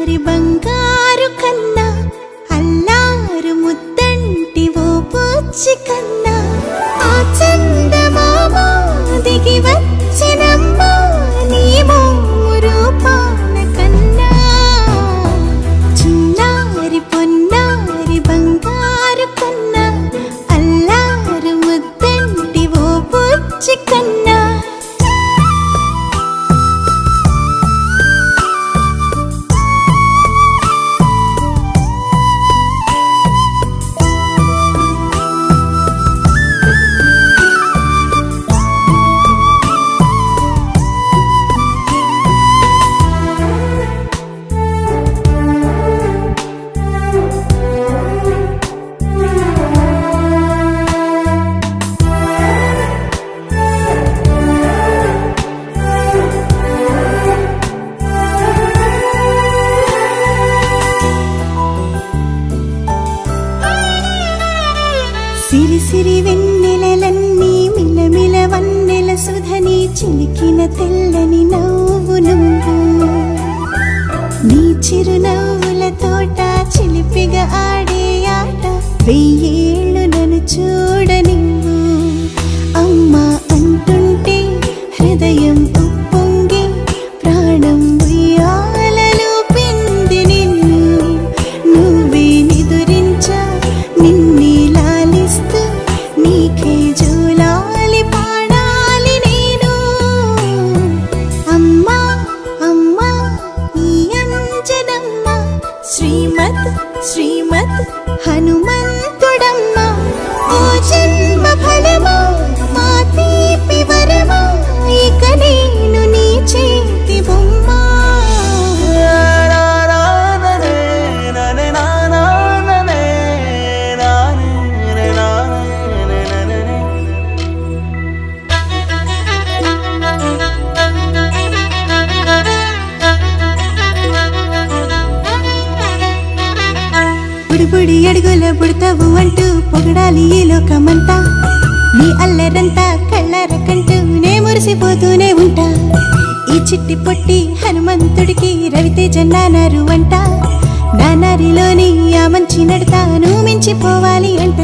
చిన్నారి బంగారు కన్నా అల్లారు ముద్దంటి ఓ పూచి కన్నా ఆ చందమామ దిగి వచ్చినమ్మా నీ రూపాల కన్నా చిన్నారి పొన్నారి బంగారు కన్నా అల్లారు ముద్దంటి ఓ పూచి కన్నా సిరి సిరి వెన్నెలలన్నీ మిలమిల వన్నెల సుధని చిలికిన తెల్లని నవ్వు నువ్వు నీ చిరునవ్వుల తోట చిలిపిగా ఆడే ఆట వెయ్యేళ్ళు నన్ను చూడనివ్వు అమ్మా అంటుంటే హృదయం ఉప్పొంగి ప్రాణం ఉయ్యాలలో పిండి నిన్ను నువ్వే నిదురించా నిన్నే నీకే జూలాలి పాడాలి నేను అమ్మా అమ్మా ఈ అంజనమ్మ శ్రీమత్ శ్రీమత్ హనుమంతుడమ్మ ఓ జన్మ ఫలమా మా తీపి వరమా ఇక నేను నీ చేతి బొమ్మ బుడి అడుగుల పుడతావు అంటూ పొగడాలి ఈ లోకమంతా నీ అల్లరంతా కళ్ళరకంటూ నే మురిసిపోతూనే ఉంటా ఈ చిట్టి పొట్టి హనుమంతుడికి రవితేజ నానారు అంట నానారిలోని ఆ మంచి నడతా నువ్వు మించిపోవాలి అంట